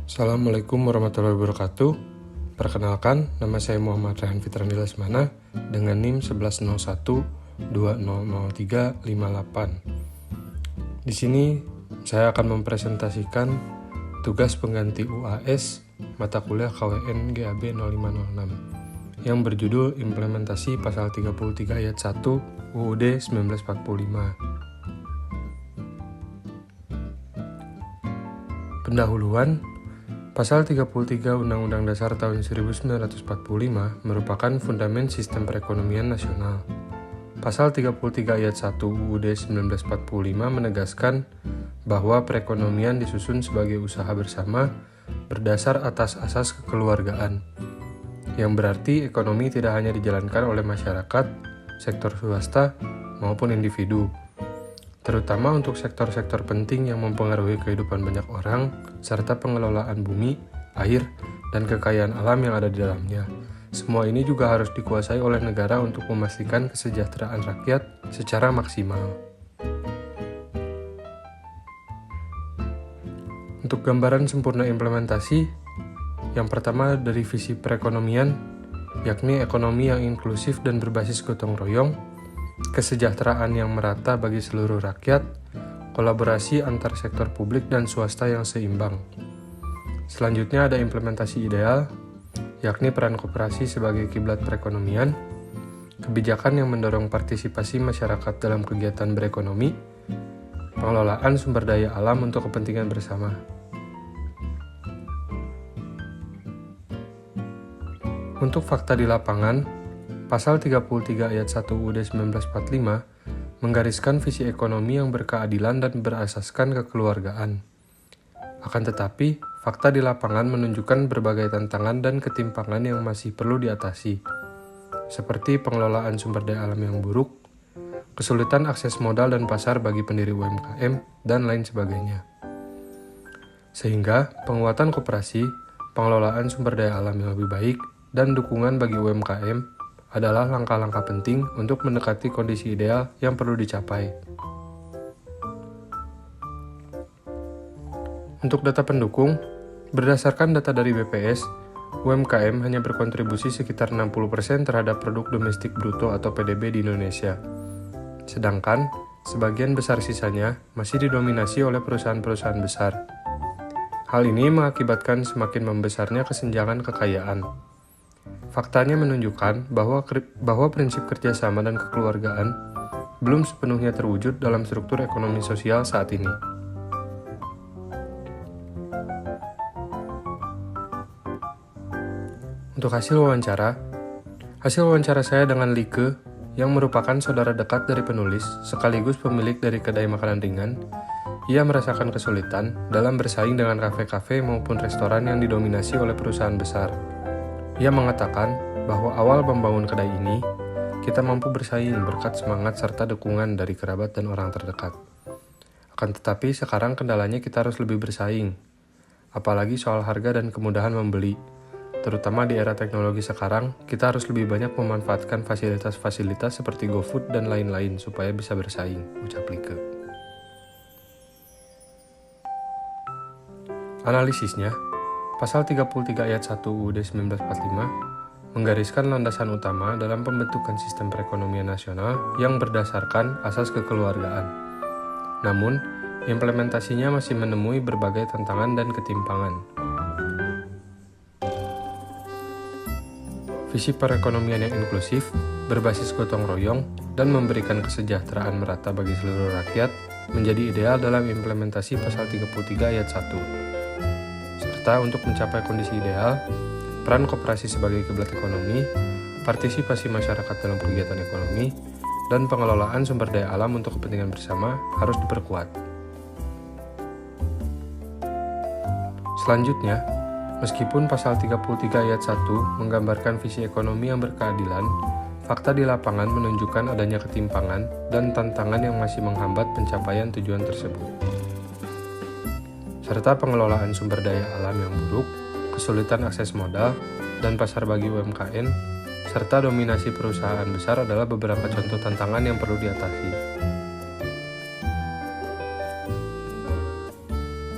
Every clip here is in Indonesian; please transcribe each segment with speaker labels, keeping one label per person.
Speaker 1: Assalamualaikum warahmatullahi wabarakatuh. Perkenalkan, nama saya Muhammad Rehan Fitrandi Lesmana dengan NIM 1101200358. Di sini saya akan mempresentasikan tugas pengganti UAS mata kuliah KWN GAB 0506 yang berjudul Implementasi Pasal 33 Ayat 1 UUD 1945. Pendahuluan. Pasal 33 Undang-Undang Dasar tahun 1945 merupakan fundamen sistem perekonomian nasional. Pasal 33 ayat 1 UUD 1945 menegaskan bahwa perekonomian disusun sebagai usaha bersama berdasar atas asas kekeluargaan, yang berarti ekonomi tidak hanya dijalankan oleh masyarakat, sektor swasta, maupun individu, terutama untuk sektor-sektor penting yang mempengaruhi kehidupan banyak orang, serta pengelolaan bumi, air, dan kekayaan alam yang ada di dalamnya. Semua ini juga harus dikuasai oleh negara untuk memastikan kesejahteraan rakyat secara maksimal. Untuk gambaran sempurna implementasi, yang pertama dari visi perekonomian, yakni ekonomi yang inklusif dan berbasis gotong royong, kesejahteraan yang merata bagi seluruh rakyat, kolaborasi antar sektor publik dan swasta yang seimbang. Selanjutnya ada implementasi ideal, yakni peran koperasi sebagai kiblat perekonomian, kebijakan yang mendorong partisipasi masyarakat dalam kegiatan berekonomi, pengelolaan sumber daya alam untuk kepentingan bersama. Untuk fakta di lapangan, Pasal 33 ayat 1 UUD 1945 menggariskan visi ekonomi yang berkeadilan dan berasaskan kekeluargaan. Akan tetapi, fakta di lapangan menunjukkan berbagai tantangan dan ketimpangan yang masih perlu diatasi, seperti pengelolaan sumber daya alam yang buruk, kesulitan akses modal dan pasar bagi pendiri UMKM, dan lain sebagainya. Sehingga, penguatan koperasi, pengelolaan sumber daya alam yang lebih baik, dan dukungan bagi UMKM adalah langkah-langkah penting untuk mendekati kondisi ideal yang perlu dicapai. Untuk data pendukung, berdasarkan data dari BPS, UMKM hanya berkontribusi sekitar 60% terhadap produk domestik bruto atau PDB di Indonesia. Sedangkan, sebagian besar sisanya masih didominasi oleh perusahaan-perusahaan besar. Hal ini mengakibatkan semakin membesarnya kesenjangan kekayaan. Faktanya menunjukkan bahwa prinsip kerjasama dan kekeluargaan belum sepenuhnya terwujud dalam struktur ekonomi sosial saat ini. Untuk hasil wawancara saya dengan Like, yang merupakan saudara dekat dari penulis sekaligus pemilik dari kedai makanan ringan, ia merasakan kesulitan dalam bersaing dengan kafe-kafe maupun restoran yang didominasi oleh perusahaan besar. Ia mengatakan bahwa awal membangun kedai ini, kita mampu bersaing berkat semangat serta dukungan dari kerabat dan orang terdekat. Akan tetapi sekarang kendalanya kita harus lebih bersaing, apalagi soal harga dan kemudahan membeli. Terutama di era teknologi sekarang, kita harus lebih banyak memanfaatkan fasilitas-fasilitas seperti GoFood dan lain-lain supaya bisa bersaing, ucap Like. Analisisnya, Pasal 33 ayat 1 UUD 1945 menggariskan landasan utama dalam pembentukan sistem perekonomian nasional yang berdasarkan asas kekeluargaan. Namun, implementasinya masih menemui berbagai tantangan dan ketimpangan. Visi perekonomian yang inklusif, berbasis gotong royong, dan memberikan kesejahteraan merata bagi seluruh rakyat menjadi ideal dalam implementasi Pasal 33 ayat 1. Serta untuk mencapai kondisi ideal, peran koperasi sebagai kiblat ekonomi, partisipasi masyarakat dalam kegiatan ekonomi, dan pengelolaan sumber daya alam untuk kepentingan bersama harus diperkuat. Selanjutnya, meskipun Pasal 33 ayat 1 menggambarkan visi ekonomi yang berkeadilan, fakta di lapangan menunjukkan adanya ketimpangan dan tantangan yang masih menghambat pencapaian tujuan tersebut, serta pengelolaan sumber daya alam yang buruk, kesulitan akses modal, dan pasar bagi UMKM, serta dominasi perusahaan besar adalah beberapa contoh tantangan yang perlu diatasi.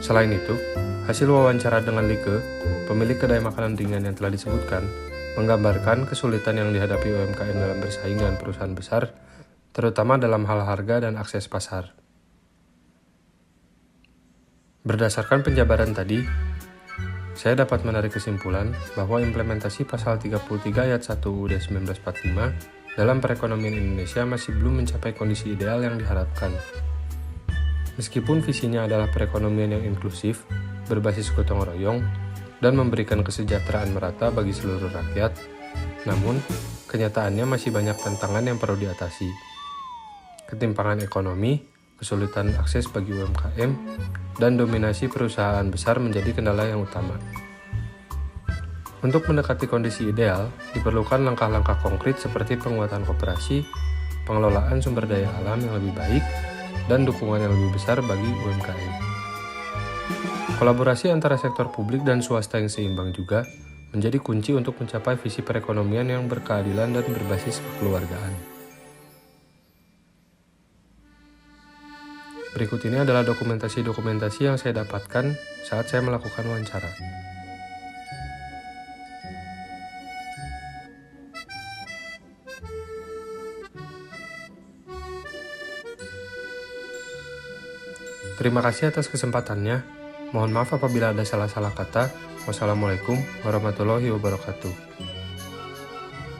Speaker 1: Selain itu, Hasil wawancara dengan Like, pemilik kedai makanan ringan yang telah disebutkan, menggambarkan kesulitan yang dihadapi UMKM dalam bersaing dengan perusahaan besar, terutama dalam hal harga dan akses pasar. Berdasarkan penjabaran tadi, saya dapat menarik kesimpulan bahwa implementasi pasal 33 ayat 1 UUD 1945 dalam perekonomian Indonesia masih belum mencapai kondisi ideal yang diharapkan. Meskipun visinya adalah perekonomian yang inklusif, berbasis gotong royong, dan memberikan kesejahteraan merata bagi seluruh rakyat, namun kenyataannya masih banyak tantangan yang perlu diatasi. Ketimpangan ekonomi, kesulitan akses bagi UMKM, dan dominasi perusahaan besar menjadi kendala yang utama. Untuk mendekati kondisi ideal, diperlukan langkah-langkah konkret seperti penguatan koperasi, pengelolaan sumber daya alam yang lebih baik, dan dukungan yang lebih besar bagi UMKM. Kolaborasi antara sektor publik dan swasta yang seimbang juga menjadi kunci untuk mencapai visi perekonomian yang berkeadilan dan berbasis kekeluargaan. Berikut ini adalah dokumentasi-dokumentasi yang saya dapatkan saat saya melakukan wawancara. Terima kasih atas kesempatannya. Mohon maaf apabila ada salah-salah kata. Wassalamualaikum warahmatullahi wabarakatuh.